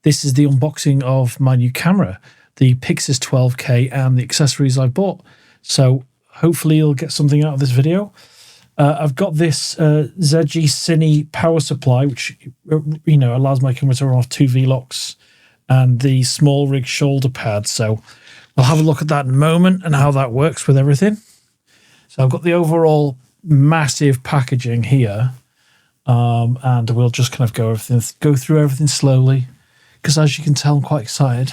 this is the unboxing of my new camera, the PYXIS 12K, and the accessories I bought. So hopefully you'll get something out of this video. I've got this ZG Cine power supply, which allows my camera to run off 2 V-locks, and the small rig shoulder pad. So we'll have a look at that in a moment and how that works with everything. So I've got the overall massive packaging here, and we'll just kind of go through everything slowly, because as you can tell, I'm quite excited.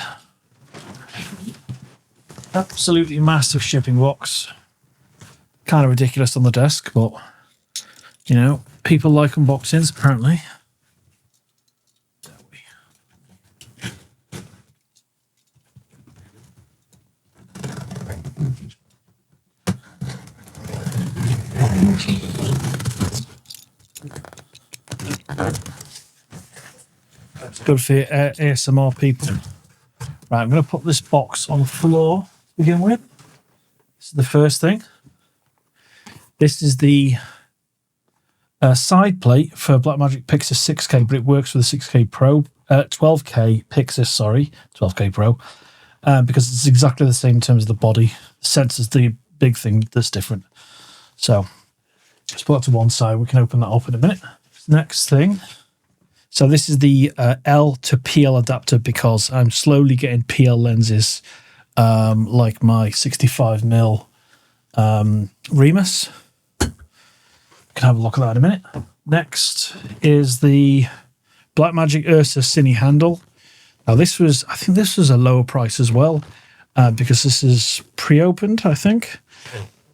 Absolutely massive shipping box. Kind of ridiculous on the desk, but people like unboxings apparently. It's good for your ASMR people. Right, I'm going to put this box on the floor to begin with. This is the first thing. This is the side plate for Blackmagic PYXIS 6K, but it works with the 6K Pro, 12K PYXIS, sorry, 12K Pro, because it's exactly the same in terms of the body. The sensor's the big thing that's different. So let's put that to one side. We can open that up in a minute. Next thing. So this is the L to PL adapter, because I'm slowly getting PL lenses like my 65mm Remus. Can have a look at that in a minute. Next is the Blackmagic Ursa Cine handle. Now I think this was a lower price as well, because this is pre-opened, I think.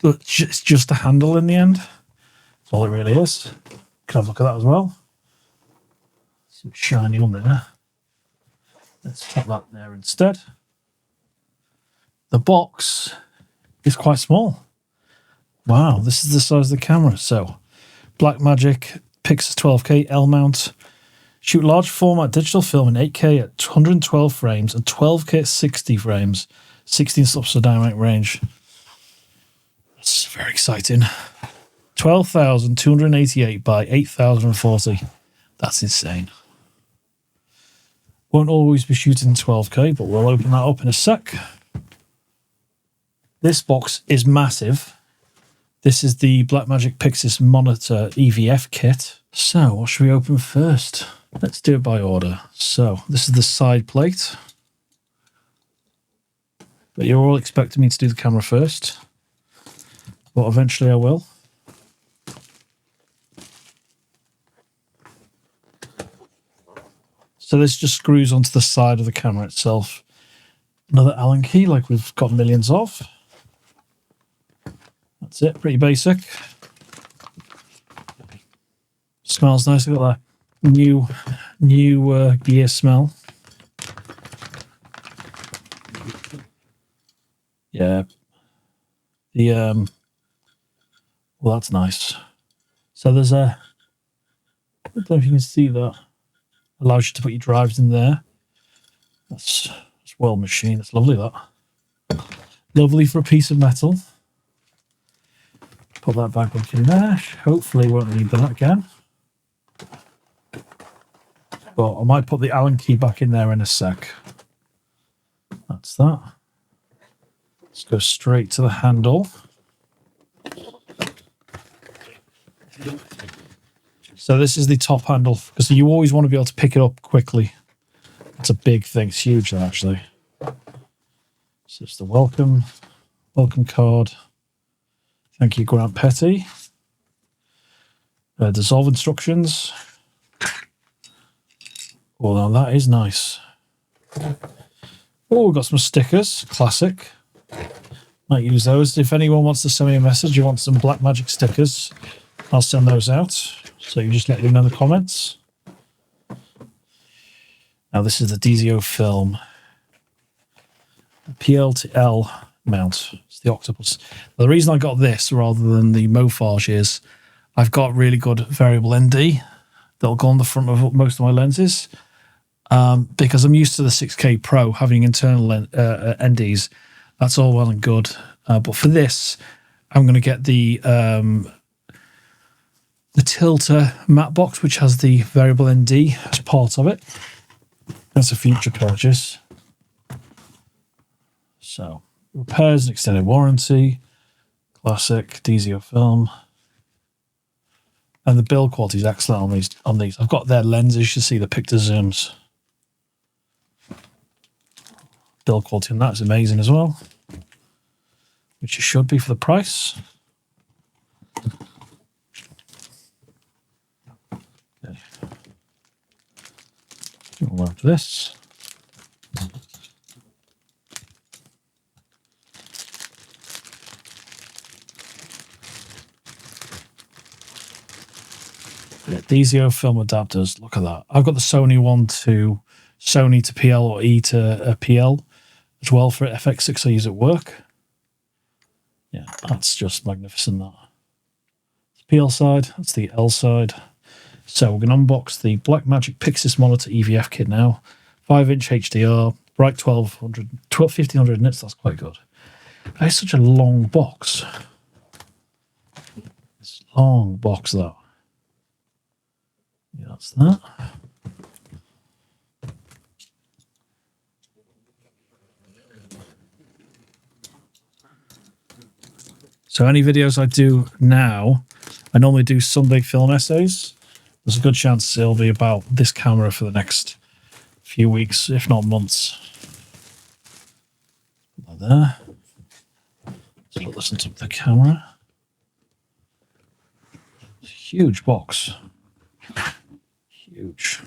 It's just a handle in the end. That's all it really is. Can have a look at that as well. Some shiny on there. Let's put that there instead. The box is quite small. Wow, this is the size of the camera. So Blackmagic PYXIS 12K L mount. Shoot large format digital film in 8K at 112 frames and 12K at 60 frames. 16 stops of dynamic range. That's very exciting. 12,288 by 8,040. That's insane. Won't always be shooting 12K, but we'll open that up in a sec. This box is massive. This is the Blackmagic PYXIS Monitor EVF kit. So what should we open first? Let's do it by order. So this is the side plate. But you're all expecting me to do the camera first. But eventually I will. So this just screws onto the side of the camera itself. Another Allen key like we've got millions of. That's it, pretty basic. Smells nice. I've got that new gear smell. Yeah. Well, that's nice. So there's I don't know if you can see that. Allows you to put your drives in there. That's well machined. It's lovely, that. Lovely for a piece of metal. Put that back up in there. Hopefully won't need that again. But I might put the Allen key back in there in a sec. That's that. Let's go straight to the handle. So this is the top handle, because you always want to be able to pick it up quickly. It's a big thing. It's huge, actually. So it's the welcome card. Thank you, Grant Petty. Dissolve instructions. Oh, now that is nice. Oh, we've got some stickers. Classic. Might use those. If anyone wants to send me a message, you want some Blackmagic stickers, I'll send those out. So you just let me know in the comments. Now this is the DZO film. PL to L mount. It's the octopus. Now, the reason I got this rather than the Mofage is I've got really good variable ND that'll go on the front of most of my lenses, because I'm used to the 6K Pro having internal NDs. That's all well and good. But for this, I'm going to get the tilter matte box, which has the variable ND as part of it. That's a future purchase. So, repairs and extended warranty, classic DZO film. And the build quality is excellent on these. I've got their lenses, you see the picture zooms. Build quality on that is amazing as well, which it should be for the price. Okay. We'll have this. DZO film adapters, look at that. I've got the Sony one to Sony to PL or E to PL as well for FX6 I use at work. Yeah, that's just magnificent, that. It's the PL side, that's the L side. So we're going to unbox the Blackmagic PYXIS monitor EVF kit now. 5-inch HDR, bright 1500 nits, that's quite good. But it's such a long box. It's a long box, that. Yeah, that's that. So any videos I do now, I normally do Sunday film essays. There's a good chance it'll be about this camera for the next few weeks, if not months. Like there. Let's put this into the camera. It's a huge box. Huge.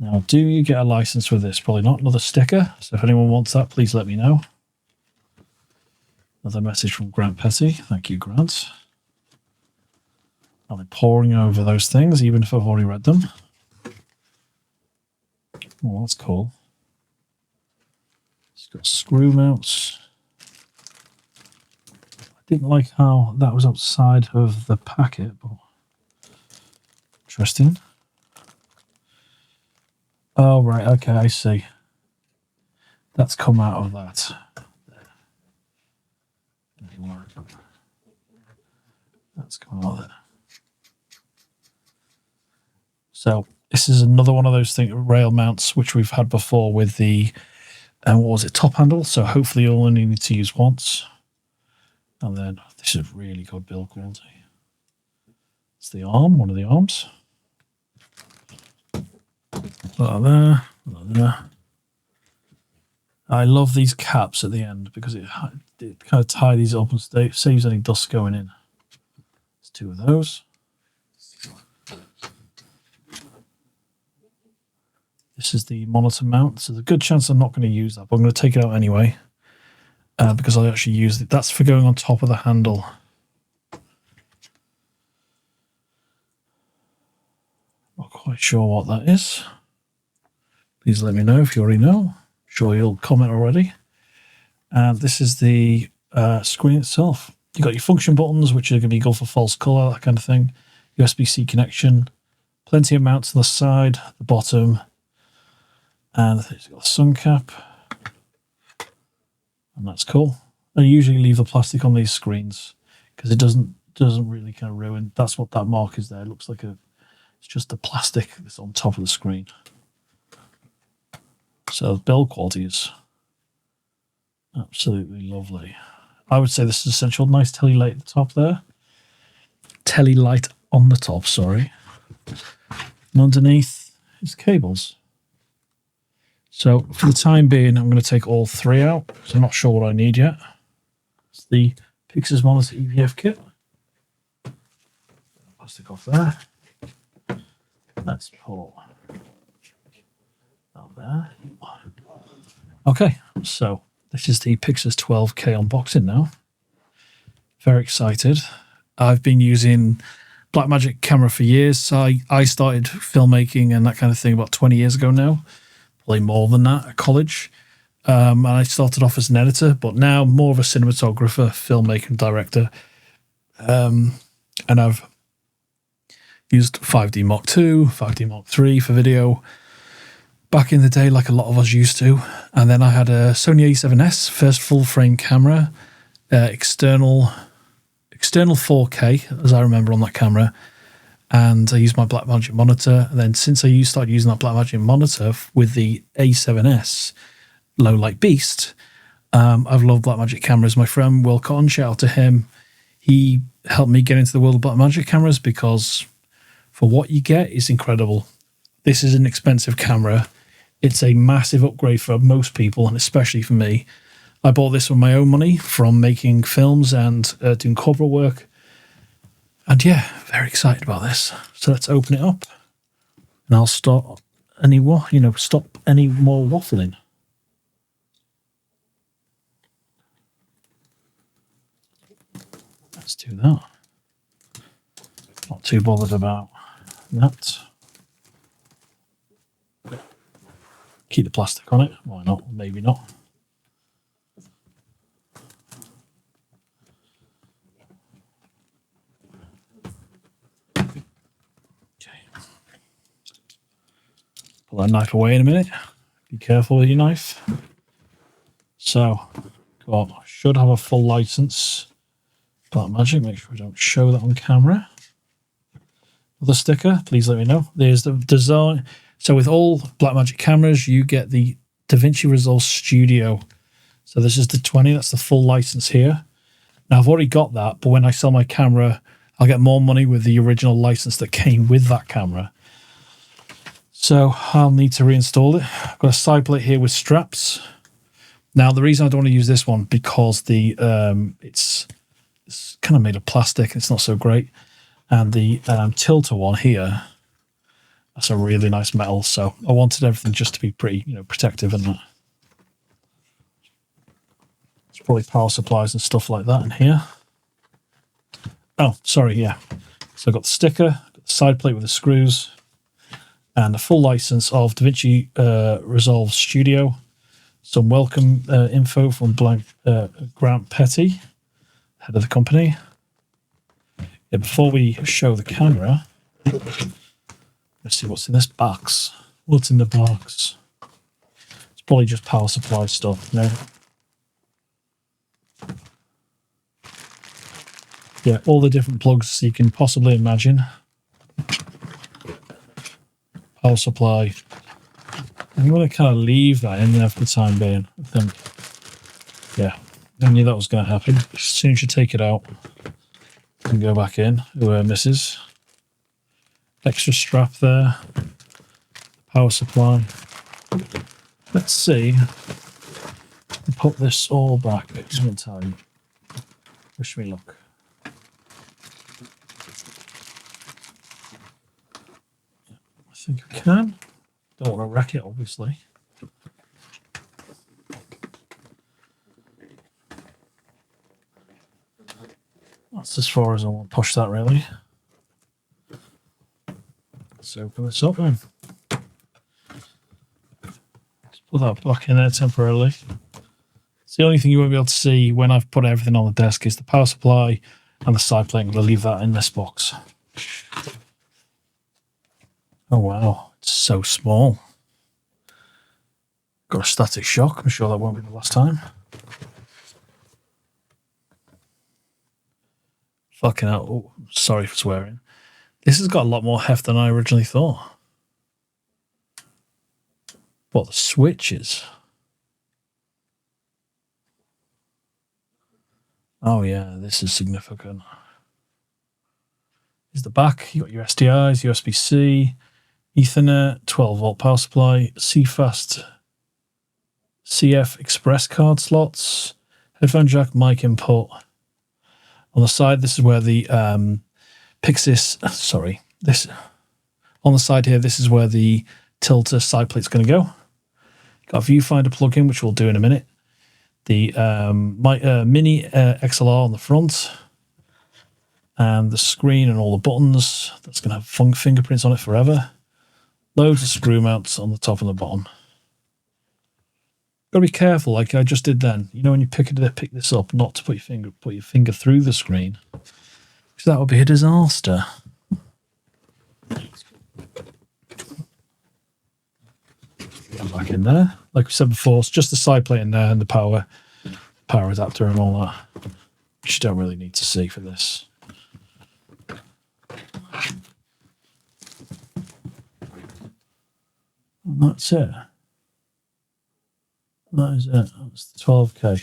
Now, do you get a license with this? Probably not. Another sticker. So if anyone wants that, please let me know. Another message from Grant Petty. Thank you, Grant. I'll be poring over those things, even if I've already read them. Oh, that's cool. It's got screw mounts. I didn't like how that was outside of the packet, but interesting. Oh, right. Okay, I see. That's come out of that. That's come out of there. So this is another one of those rail mounts which we've had before with the what was it, top handle. So hopefully you'll only need to use once. And then this is really good build quality. It's the arm, one of the arms. Like there, like there. I love these caps at the end because it kind of ties these up and saves any dust going in. There's two of those. This is the monitor mount. So there's a good chance I'm not going to use that, but I'm going to take it out anyway because I actually use it. That's for going on top of the handle. Not quite sure what that is. Please let me know if you already know. Sure you'll comment already. And this is the screen itself. You've got your function buttons, which are going to be good for false color, that kind of thing. USB-C connection. Plenty of mounts on the side, the bottom. And it's got a sun cap. And that's cool. I usually leave the plastic on these screens because it doesn't really kind of ruin. That's what that mark is there. It looks like it's just the plastic that's on top of the screen. So the build quality is absolutely lovely. I would say this is essential. Nice telly light at the top there. Telly light on the top, sorry. And underneath is cables. So for the time being, I'm going to take all three out because I'm not sure what I need yet. It's the PYXIS monitor EVF kit. Plastic off there. Let's pull out there. Okay, so this is the PYXIS 12K unboxing now. Very excited. I've been using Blackmagic camera for years. So I started filmmaking and that kind of thing about 20 years ago now. Probably more than that at college. And I started off as an editor, but now more of a cinematographer, filmmaker, and director. And I've used 5D Mark II, 5D Mark III for video back in the day, like a lot of us used to. And then I had a Sony A7S, first full frame camera, external 4K, as I remember on that camera. and I use my Blackmagic monitor. And then since I started using that Blackmagic monitor with the A7S low light beast, I've loved Blackmagic cameras. My friend Will Cotton, shout out to him. He helped me get into the world of Blackmagic cameras because for what you get is incredible. This is an expensive camera. It's a massive upgrade for most people, and especially for me. I bought this with my own money from making films and doing corporate work. And yeah, very excited about this. So let's open it up, and I'll stop any more waffling. Let's do that. Not too bothered about that. Keep the plastic on it. Why not? Maybe not. Okay. Put that knife away in a minute. Be careful with your knife. So, should have a full license. Blackmagic, make sure we don't show that on camera. The sticker, please let me know. There's the design. So with all Blackmagic cameras, you get the DaVinci Resolve Studio. So this is the 20, that's the full license here. Now I've already got that, but when I sell my camera, I'll get more money with the original license that came with that camera. So I'll need to reinstall it. I've got a side plate here with straps. Now the reason I don't want to use this one, because the it's kind of made of plastic, it's not so great. And the tilter one here, that's a really nice metal. So I wanted everything just to be pretty, protective and that. There's probably power supplies and stuff like that in here. Oh, sorry, yeah. So I've got the sticker, got the side plate with the screws, and a full license of DaVinci Resolve Studio. Some welcome info from Grant Petty, head of the company. Yeah, before we show the camera, let's see what's in this box. What's in the box? It's probably just power supply stuff. No. Yeah, all the different plugs you can possibly imagine. Power supply. I'm going to kind of leave that in there for the time being. I think. Yeah, I knew that was going to happen. As soon as you take it out, and go back in, where misses. Extra strap there. Power supply. Let's see. Put this all back. It's going to tell you. Where should we look? I think we can. Don't want to wreck it, obviously. That's as far as I want to push that, really. Let's open this up then. Just put that back in there temporarily. It's the only thing you won't be able to see when I've put everything on the desk is the power supply and the side plate. I'm going to leave that in this box. Oh, wow. It's so small. Got a static shock. I'm sure that won't be the last time. Fucking hell. Oh, sorry for swearing. This has got a lot more heft than I originally thought. What, the switches? Oh yeah, this is significant. Here's the back. You got your SDIs, USB-C, Ethernet, 12-volt power supply, CFast, CF Express card slots, headphone jack, mic input. On the side, this is where the PYXIS, on the side here, this is where the tilter side plate's going to go. Got a viewfinder plug-in, which we'll do in a minute. The mini XLR on the front. And the screen and all the buttons. That's going to have fingerprints on it forever. Loads of screw mounts on the top and the bottom. Got to be careful, like I just did then. You know, when you pick this up, not to put your finger through the screen, because that would be a disaster. Get back in there, like we said before. It's just the side plate in there and the power adapter and all that, which you don't really need to see for this. And that's it. That is it. That's the 12K.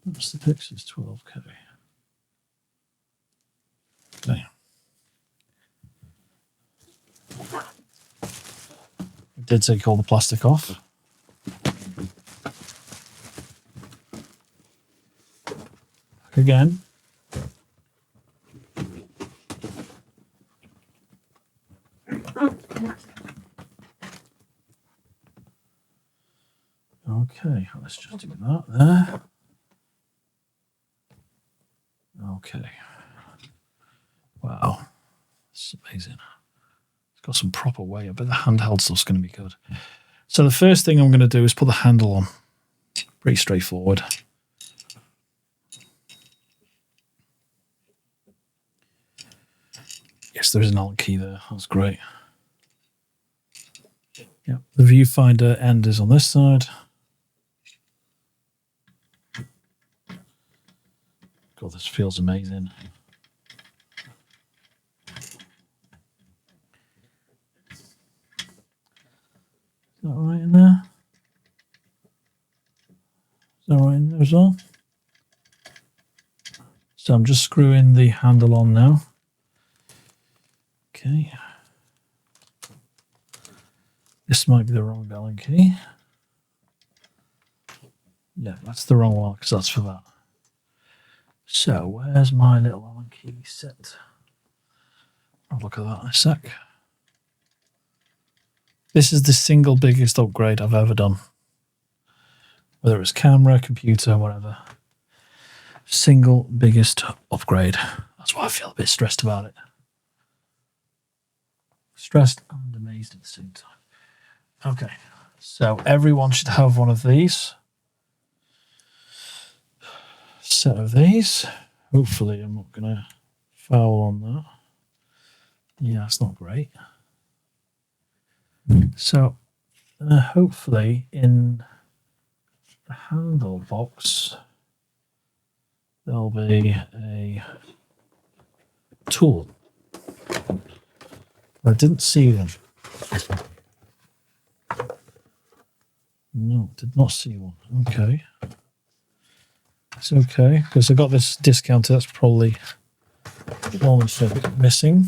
That's the PYXIS 12K. Okay. I did take all the plastic off. Back again. Okay, let's just do that there. Okay. Wow. This is amazing. It's got some proper weight. I bet the handheld stuff's going to be good. So the first thing I'm going to do is put the handle on. Pretty straightforward. Yes, there is an Allen key there. That's great. Yep. The viewfinder end is on this side. God, this feels amazing. Is that right in there? Is that right in there as well? So I'm just screwing the handle on now. Okay. This might be the wrong Allen key. Yeah, that's the wrong one because that's for that. So where's my little Allen key set? I'll look at that in a sec. This is the single biggest upgrade I've ever done. Whether it's camera, computer, whatever. Single biggest upgrade. That's why I feel a bit stressed about it. Stressed and amazed at the same time. Okay, so everyone should have one of these. Set of these. Hopefully I'm not going to foul on that. Yeah, it's not great. So hopefully in the handle box there'll be a tool. I didn't see them. No, did not see one. Okay. It's okay, because I got this discounted. That's probably one that's a bit missing.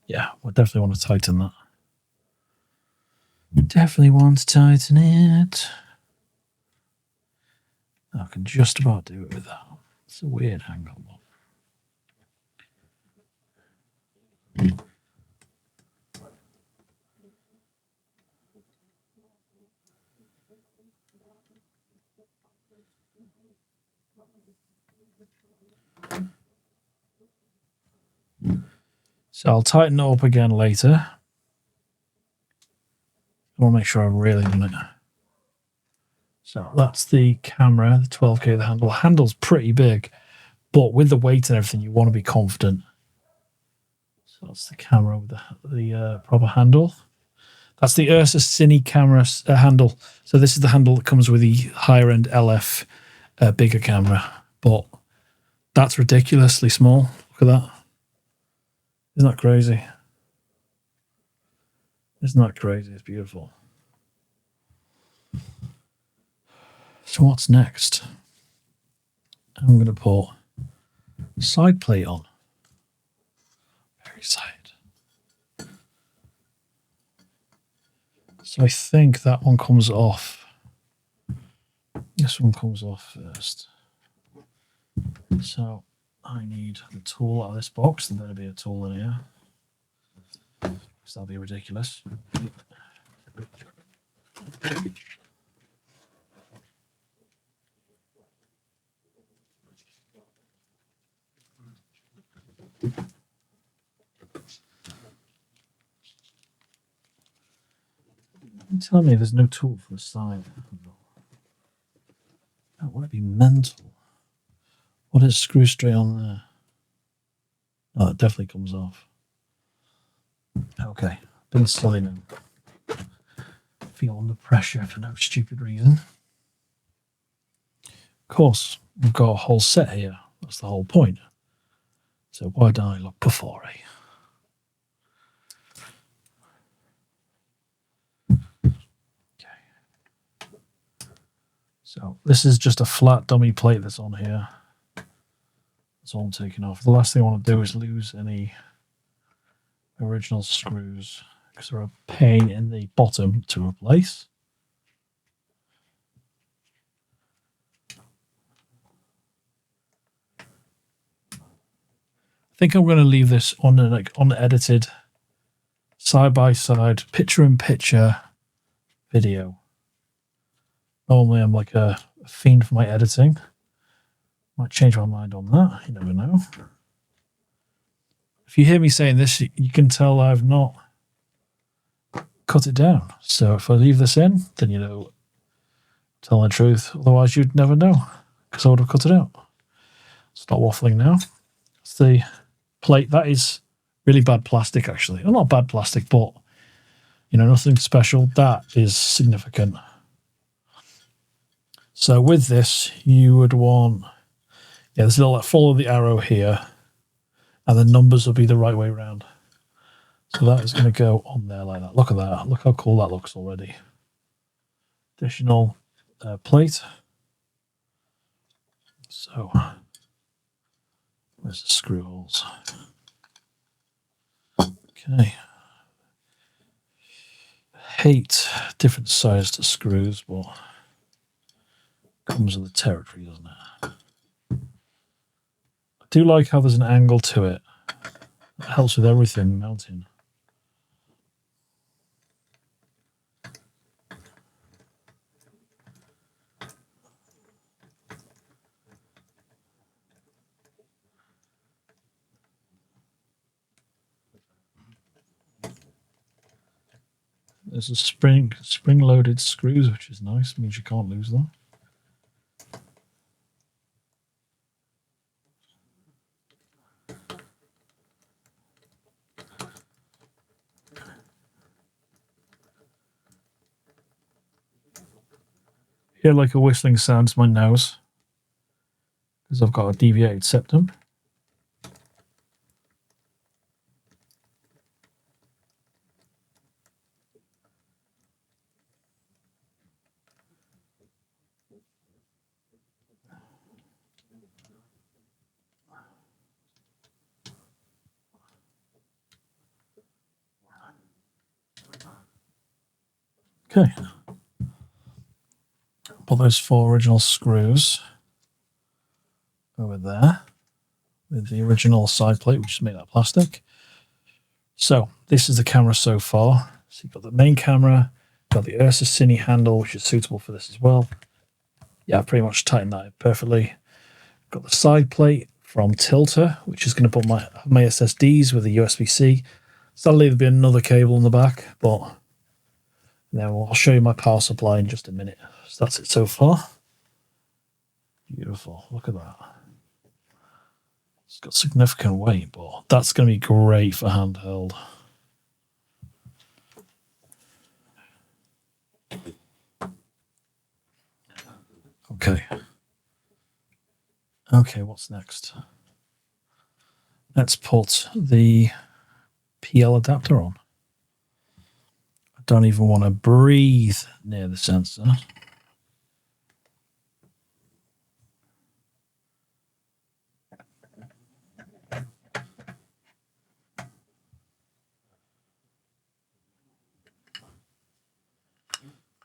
Yeah, we definitely want to tighten that. Definitely want to tighten it. I can just about do it with that. It's a weird angle. So I'll tighten it up again later. I want to make sure I'm really on it. So that's the camera, the 12K, the handle. The handle's pretty big, but with the weight and everything, you want to be confident. So that's the camera with the proper handle. That's the Ursa Cine camera handle. So this is the handle that comes with the higher end LF bigger camera, but that's ridiculously small. Look at that. Isn't that crazy? Isn't that crazy? It's beautiful. So what's next? I'm going to put side plate on. Very excited. So I think that one comes off. This one comes off first. So I need the tool out of this box. There better be a tool in here. Because that'll be ridiculous. Tell me there's no tool for the side. That would be mental. What is screw straight on there? Oh, it definitely comes off. Okay, been silly now. feel under pressure for no stupid reason. Of course, we've got a whole set here. That's the whole point. So why don't I look before? Okay. So this is just a flat dummy plate that's on here. That's all I'm taking off. The last thing I want to do is lose any original screws because they're a pain in the bottom to replace. I think I'm going to leave this on an unedited, side-by-side, picture-in-picture video. Normally I'm like a fiend for my editing. Might change my mind on that. You never know. If you hear me saying this, you can tell I've not cut it down. So if I leave this in, then you know, tell the truth. Otherwise, you'd never know because I would have cut it out. Stop waffling now. It's the plate. That is really bad plastic, actually. Well, not bad plastic, but you know, nothing special. That is significant. So with this, you would want, there's a little follow the arrow here, and the numbers will be the right way around. So that is going to go on there like that. Look at that. Look how cool that looks already. Additional plate. So where's the screw holes? Okay. Hate different sized screws, but comes with the territory, doesn't it? I do like how there's an angle to it. It helps with everything mounting. There's a spring-loaded screws, which is nice. Means you can't lose them. Hear like a whistling sound to my nose because I've got a deviated septum. Okay. Put those 4 original screws over there with the original side plate, which is made out of plastic. So this is the camera so far. So you've got the main camera, got the Ursa Cine handle, which is suitable for this as well. Yeah, I've pretty much tightened that in perfectly. Got the side plate from Tilter, which is going to put my SSDs with a USB-C. So that'll either be another cable in the back, but then I'll show you my power supply in just a minute. So that's it so far. Beautiful. Look at that. It's got significant weight, but that's going to be great for handheld. Okay. Okay, what's next? Let's put the PL adapter on. I don't even want to breathe near the sensor.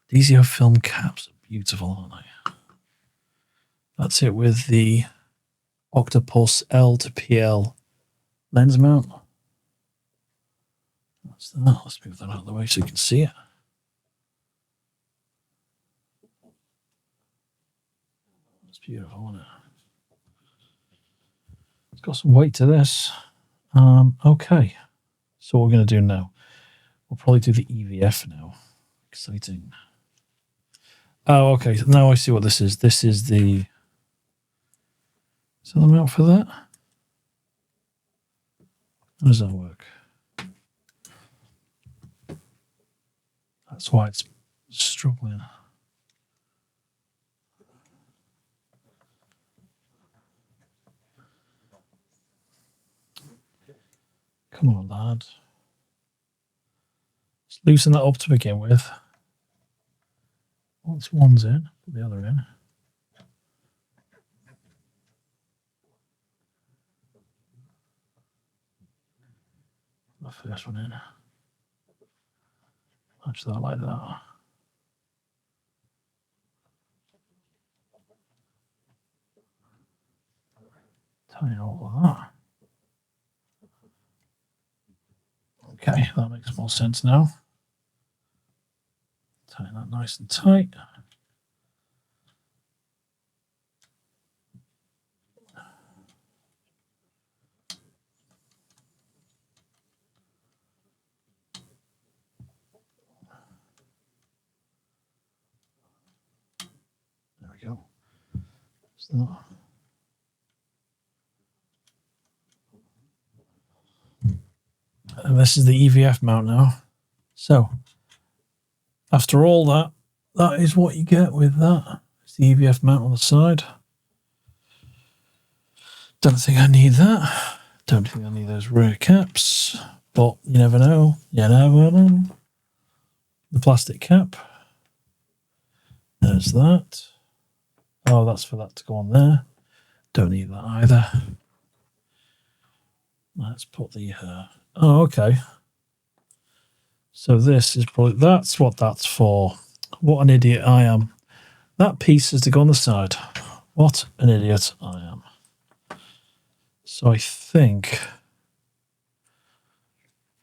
These film caps are beautiful, aren't they? That's it with the Octopus L to PL lens mount. That's that. Let's move that out of the way so you can see it. It's beautiful, isn't it? It's got some weight to this. Okay. So what we're going to do now, we'll probably do the EVF now. Exciting. Oh, okay. So now I see what this is. This is the... Is that the mount for that? How does that work? That's why it's Struggling. Come on, lad. Let's loosen that up to begin with. Once one's in, put the other in. The first one in. Match that like that. Tighten all of that. Okay, that makes more sense now. Tighten that nice and tight. There we go. So, and this is the EVF mount now. So, after all that, that is what you get with that. It's the EVF mount on the side. Don't think I need that. Don't think I need those rear caps, but you never know. You never know. The plastic cap. There's that. Oh, that's for that to go on there. Don't need that either. Let's put the... oh, okay. So this is probably... That's what that's for. What an idiot I am. That piece is to go on the side. What an idiot I am. So I think...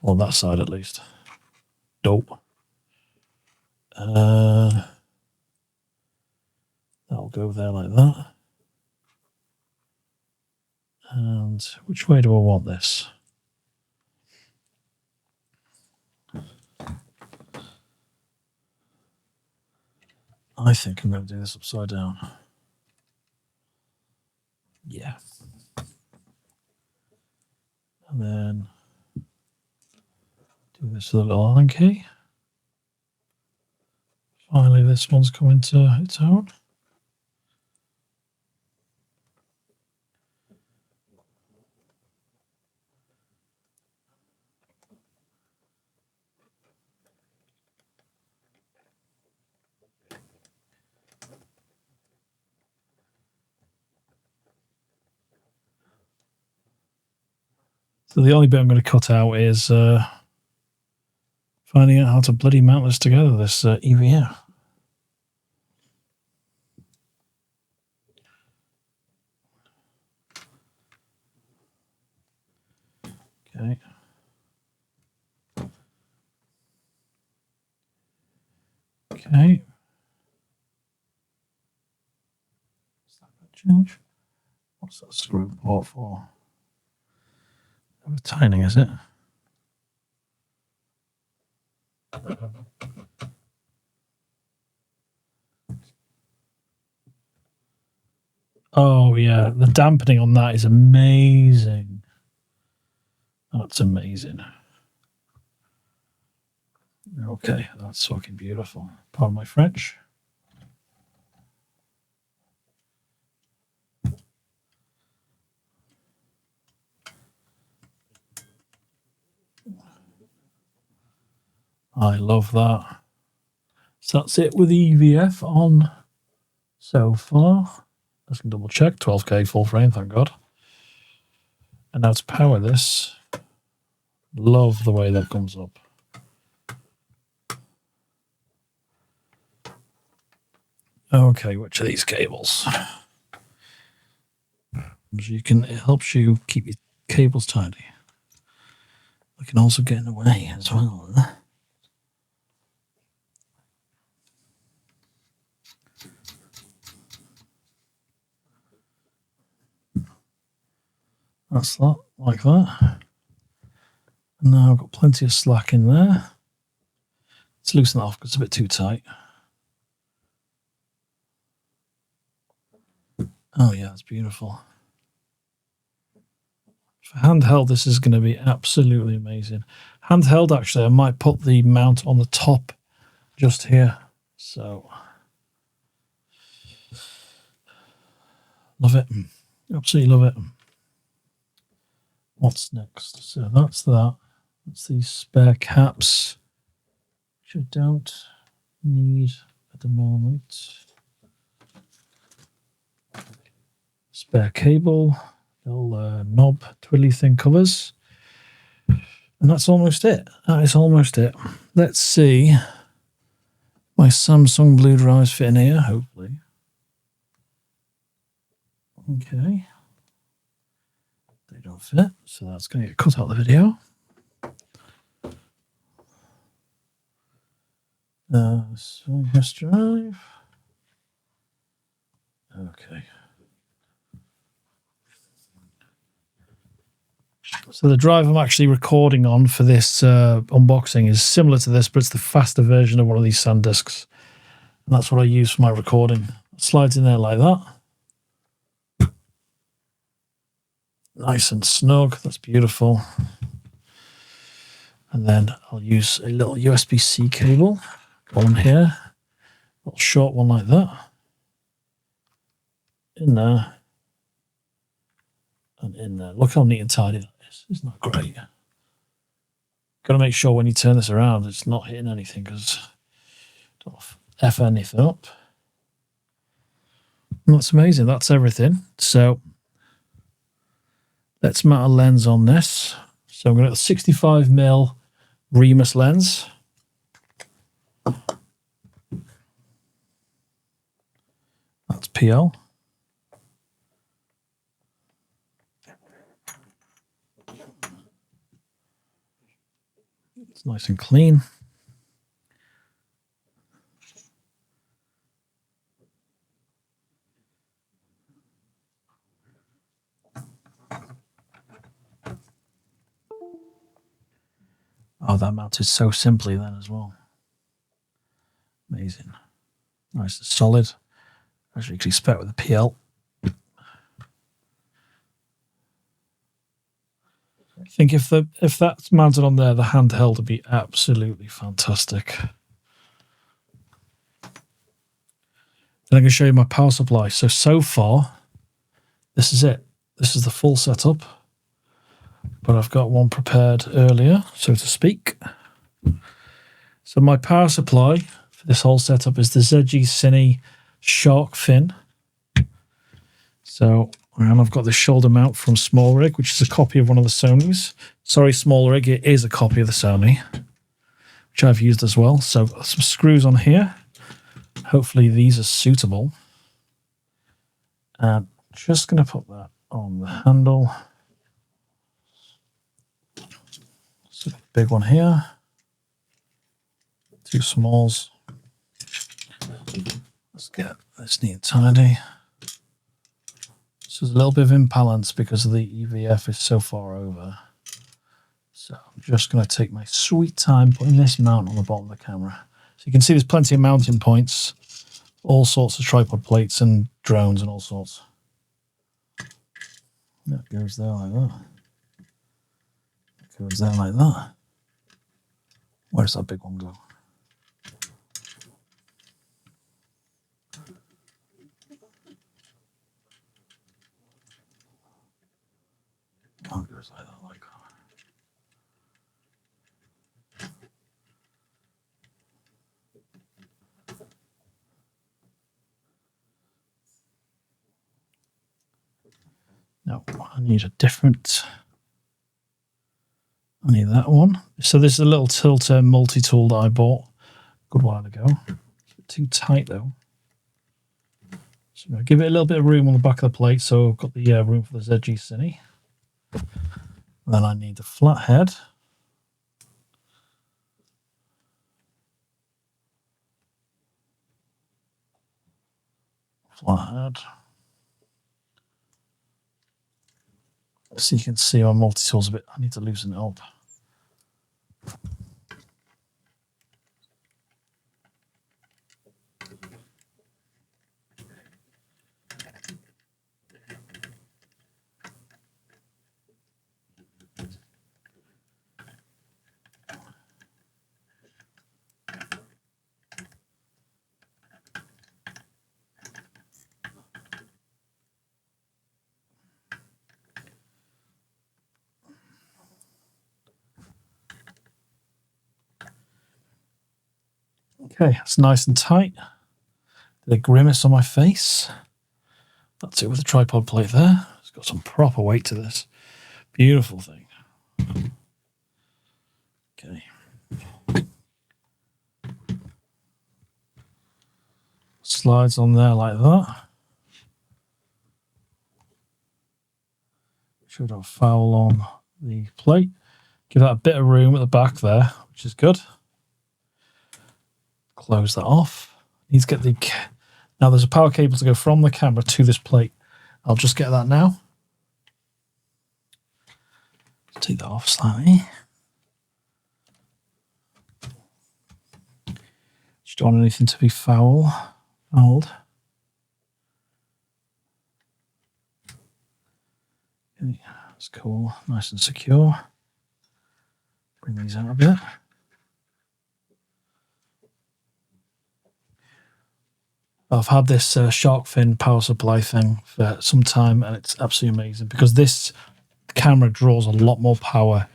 on that side at least. Dope. That'll go there like that. And which way do I want this? I think I'm going to do this upside down. Yeah. And then do this with a little Allen key. Finally, this one's coming to its own. So the only bit I'm going to cut out is finding out how to bloody mount this together, this EVF. Okay. Okay. Change. What's that screw port for? Tightening, is it? Oh yeah, the dampening on that is amazing. That's amazing. Okay, that's fucking beautiful. Pardon my French. I love that. So that's it with the EVF on so far. Let's double check. 12K full frame, thank God. And now to power this. Love the way that comes up. Okay, which are these cables? So you can, it helps you keep your cables tidy. They can also get in the way as well. That's that, like that. And now I've got plenty of slack in there. Let's loosen that off because it's a bit too tight. Oh yeah, that's beautiful. For handheld, this is going to be absolutely amazing. Handheld, actually, I might put the mount on the top just here So, love it. Absolutely love it. What's next? So that's that. That's these spare caps, which I don't need at the moment. Spare cable, little knob twiddly thing covers. And that's almost it. That is almost it. Let's see. My Samsung Blue drives fit in here, hopefully. Okay. They don't fit, so that's going to get cut out of the video. Yes, drive. Okay. So the drive I'm actually recording on for this unboxing is similar to this, but it's the faster version of one of these SanDisks. And that's what I use for my recording. It slides in there like that. Nice and snug. That's beautiful. And then I'll use a little USB-C cable. Go on here. A little short one like that. In there. And in there. Look how neat and tidy that is. Isn't that great? Got to make sure when you turn this around, it's not hitting anything, because don't F anything up. And that's amazing. That's everything. So let's mount a lens on this. So I'm going to get a 65mm Remus lens. That's PL. It's nice and clean. Oh, that mounted so simply then as well. Amazing. Nice and solid, as you can expect with the PL. I think if that's mounted on there, the handheld would be absolutely fantastic. Then I'm going to show you my power supply. So far, this is it. This is the full setup. But I've got one prepared earlier, so to speak. So my power supply for this whole setup is the ZG Cine Shark Fin. So, and I've got this shoulder mount from Small Rig, which is a copy of one of the Sonys. Sorry, Small Rig, it is a copy of the Sony, which I've used as well. So some screws on here. Hopefully these are suitable. And just going to put that on the handle. So big one here. Two smalls. Let's get this neat and tidy. So there's a little bit of imbalance because the EVF is so far over. So I'm just going to take my sweet time putting this mount on the bottom of the camera. So you can see there's plenty of mounting points, all sorts of tripod plates and drones and all sorts. That goes there like that. That goes there like that. Where does that big one go? Oh, it goes like that, like that. No, I need a different. I need that one. So this is a little tilter multi-tool that I bought a good while ago. It's a bit too tight though. So I'll give it a little bit of room on the back of the plate, so I've got the room for the ZG Cine. Then I need the flat head. Flat head. So you can see my multi-tool's a bit, I need to loosen it up. Okay, it's nice and tight. Did a grimace on my face. That's it with the tripod plate there. It's got some proper weight to this. Beautiful thing. Okay. Slides on there like that. Should have foul on the plate. Give that a bit of room at the back there, which is good. Close that off. Need to get the... Now there's a power cable to go from the camera to this plate. I'll just get that now. Take that off slightly. Just don't want anything to be fouled. Okay, that's cool. Nice and secure. Bring these out a bit. I've had this shark fin power supply thing for some time, and it's absolutely amazing because this camera draws a lot more power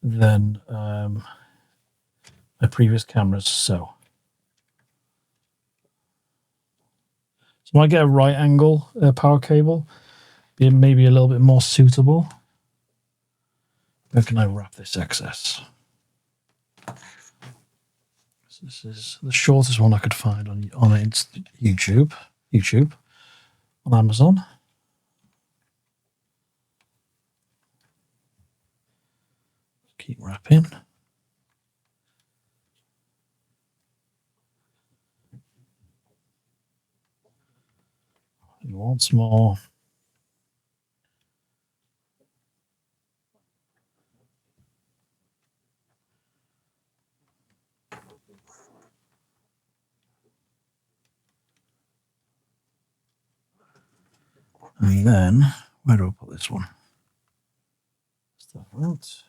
than my previous cameras. So I might get a right angle power cable, be maybe a little bit more suitable. Where can I wrap this excess? So this is the shortest one I could find on YouTube, on Amazon. Keep wrapping. And once more. And then, where do I put this one? Stuff out.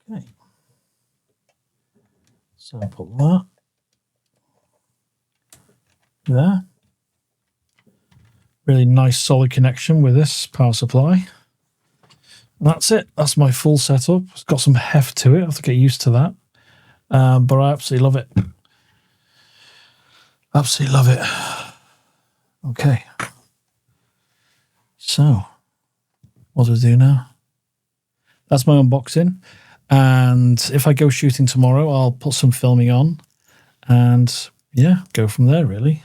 Okay. So I put that there. Really nice solid connection with this power supply. And that's it. That's my full setup. It's got some heft to it. I have to get used to that. But I absolutely love it. Absolutely love it. Okay. So, what do I do now? That's my unboxing. And if I go shooting tomorrow, I'll put some filming on. And yeah, go from there, really.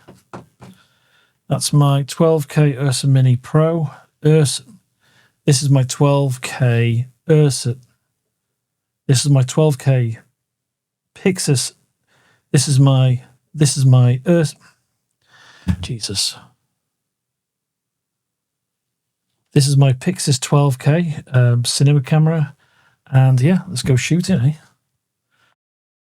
That's my 12K Ursa Mini Pro. This is my 12K Ursa. This is my 12K PYXIS. This is my Ursa. Jesus. This is my PYXIS 12K cinema camera. And yeah, let's go shoot it, eh?